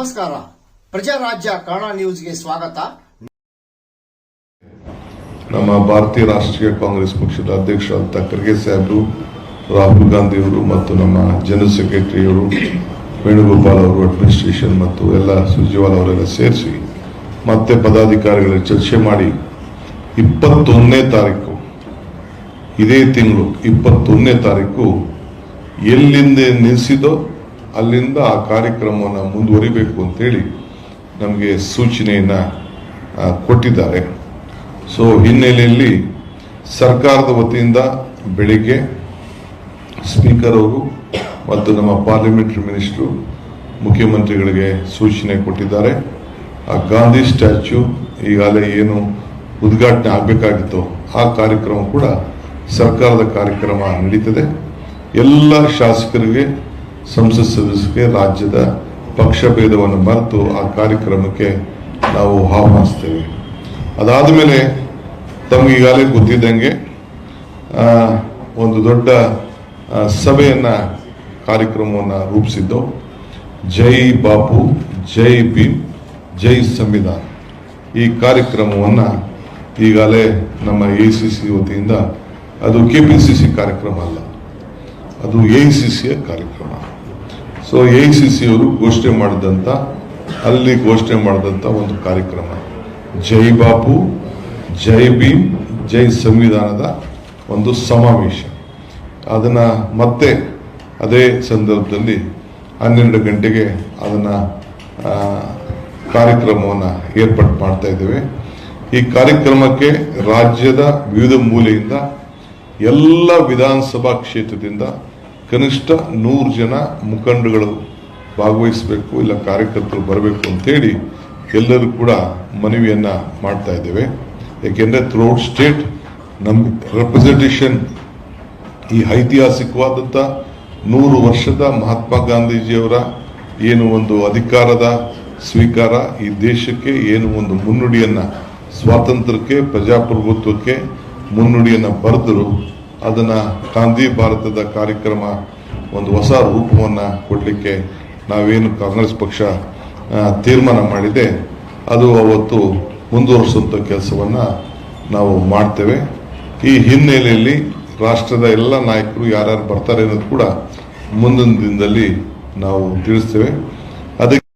ನಮಸ್ಕಾರ. ಪ್ರಜಾರಾಜ್ಯ ಕನ್ನಡ ನ್ಯೂಸ್ಗೆ ಸ್ವಾಗತ. ನಮ್ಮ ಭಾರತೀಯ ರಾಷ್ಟ್ರೀಯ ಕಾಂಗ್ರೆಸ್ ಪಕ್ಷದ ಅಧ್ಯಕ್ಷರಾದ ಖರ್ಗೆ ಸಾಹೇಬರು, ರಾಹುಲ್ ಗಾಂಧಿ ಅವರು ಮತ್ತು ನಮ್ಮ ಜನರಲ್ ಸೆಕ್ರೆಟರಿಯವರು ವೇಣುಗೋಪಾಲ್ ಅವರು, ಅಡ್ಮಿನಿಸ್ಟ್ರೇಷನ್ ಮತ್ತು ಎಲ್ಲ ಸುರ್ಜೇವಾಲಾ ಅವರೆಲ್ಲ ಸೇರಿಸಿ ಮತ್ತೆ ಪದಾಧಿಕಾರಿಗಳ ಚರ್ಚೆ ಮಾಡಿ 21ನೇ ತಾರೀಕು ಇದೇ ತಿಂಗಳು 21ನೇ ತಾರೀಕು ಎಲ್ಲಿಂದ ನಿಲ್ಲಿಸಿದೋ ಅಲ್ಲಿಂದ ಆ ಕಾರ್ಯಕ್ರಮವನ್ನು ಮುಂದುವರಿಬೇಕು ಅಂತೇಳಿ ನಮಗೆ ಸೂಚನೆಯನ್ನು ಕೊಟ್ಟಿದ್ದಾರೆ. ಸೊ ಹಿನ್ನೆಲೆಯಲ್ಲಿ ಸರ್ಕಾರದ ವತಿಯಿಂದ ಬೆಳಿಗ್ಗೆ ಸ್ಪೀಕರ್ ಅವರು ಮತ್ತು ನಮ್ಮ ಪಾರ್ಲಿಮೆಂಟರಿ ಮಿನಿಸ್ಟರು ಮುಖ್ಯಮಂತ್ರಿಗಳಿಗೆ ಸೂಚನೆ ಕೊಟ್ಟಿದ್ದಾರೆ. ಆ ಗಾಂಧಿ ಸ್ಟ್ಯಾಚ್ಯೂ ಈಗಾಗಲೇ ಏನು ಉದ್ಘಾಟನೆ ಆಗಬೇಕಾಗಿತ್ತು ಆ ಕಾರ್ಯಕ್ರಮ ಕೂಡ ಸರ್ಕಾರದ ಕಾರ್ಯಕ್ರಮ ನಡೀತದೆ. ಎಲ್ಲ ಶಾಸಕರಿಗೆ, ಸಂಸತ್ ಸದಸ್ಯರಿಗೆ ರಾಜ್ಯದ ಪಕ್ಷ ಭೇದವನ್ನು ಮರೆತು ಆ ಕಾರ್ಯಕ್ರಮಕ್ಕೆ ನಾವು ಆಹ್ವಾನಿಸ್ತೇವೆ. ಅದಾದ ಮೇಲೆ ತಮಗೆ ಈಗಾಗಲೇ ಗೊತ್ತಿದ್ದಂಗೆ ಒಂದು ದೊಡ್ಡ ಸಭೆಯನ್ನ ಕಾರ್ಯಕ್ರಮವನ್ನು ರೂಪಿಸಿದ್ದು, ಜೈ ಬಾಪು, ಜೈ ಭೀಮ್, ಜೈ ಸಂವಿಧಾನ. ಈ ಕಾರ್ಯಕ್ರಮವನ್ನು ಈಗಾಗಲೇ ನಮ್ಮ AICC ವತಿಯಿಂದ, ಅದು KPCC ಕಾರ್ಯಕ್ರಮ ಅಲ್ಲ, ಅದು AICCಯ ಕಾರ್ಯಕ್ರಮ. ಸೊ AICC ಅವರು ಘೋಷಣೆ ಮಾಡಿದಂಥ ಒಂದು ಕಾರ್ಯಕ್ರಮ, ಜೈ ಬಾಪು, ಜೈ ಭೀಮ್, ಜೈ ಸಂವಿಧಾನದ ಒಂದು ಸಮಾವೇಶ. ಅದನ್ನ ಮತ್ತೆ ಅದೇ ಸಂದರ್ಭದಲ್ಲಿ 12 ಗಂಟೆಗೆ ಅದನ್ನ ಕಾರ್ಯಕ್ರಮವನ್ನು ಏರ್ಪಾಡು ಮಾಡ್ತಾ ಇದ್ದೇವೆ. ಈ ಕಾರ್ಯಕ್ರಮಕ್ಕೆ ರಾಜ್ಯದ ವಿವಿಧ ಮೂಲೆಯಿಂದ, ಎಲ್ಲ ವಿಧಾನಸಭಾ ಕ್ಷೇತ್ರದಿಂದ ಕನಿಷ್ಠ 100 ಜನ ಮುಖಂಡಗಳು ಭಾಗವಹಿಸಬೇಕು, ಇಲ್ಲ ಕಾರ್ಯಕರ್ತರು ಬರಬೇಕು ಅಂತೇಳಿ ಎಲ್ಲರೂ ಕೂಡ ಮನವಿಯನ್ನ ಮಾಡ್ತಾ ಇದ್ದೇವೆ. ಯಾಕೆಂದ್ರೆ ಥ್ರೂಔಟ್ ಸ್ಟೇಟ್ ನಮ್ಮ ರೆಪ್ರೆಸೆಂಟೇಷನ್, ಈ ಐತಿಹಾಸಿಕವಾದಂಥ 100 ವರ್ಷದ ಮಹಾತ್ಮ ಗಾಂಧೀಜಿಯವರ ಏನು ಒಂದು ಅಧಿಕಾರದ ಸ್ವೀಕಾರ, ಈ ದೇಶಕ್ಕೆ ಏನು ಒಂದು ಮುನ್ನುಡಿಯನ್ನ, ಸ್ವಾತಂತ್ರ್ಯಕ್ಕೆ, ಪ್ರಜಾಪ್ರಭುತ್ವಕ್ಕೆ ಮುನ್ನುಡಿಯನ್ನ ಬರೆದರು, ಅದನ್ನ ಗಾಂಧಿ ಭಾರತದ ಕಾರ್ಯಕ್ರಮ ಒಂದು ಹೊಸ ರೂಪವನ್ನು ಕೊಡಲಿಕ್ಕೆ ನಾವೇನು ಕಾಂಗ್ರೆಸ್ ಪಕ್ಷ ತೀರ್ಮಾನ ಮಾಡಿದೆ, ಅದು ಅವತ್ತು ಮುಂದುವರಿಸುವಂಥ ಕೆಲಸವನ್ನು ನಾವು ಮಾಡ್ತೇವೆ. ಈ ಹಿನ್ನೆಲೆಯಲ್ಲಿ ರಾಷ್ಟ್ರದ ಎಲ್ಲ ನಾಯಕರು ಯಾರ್ಯಾರು ಬರ್ತಾರೆ ಅನ್ನೋದು ಕೂಡ ಮುಂದಿನ ದಿನದಲ್ಲಿ ನಾವು ತಿಳಿಸ್ತೇವೆ. ಅದಕ್ಕೆ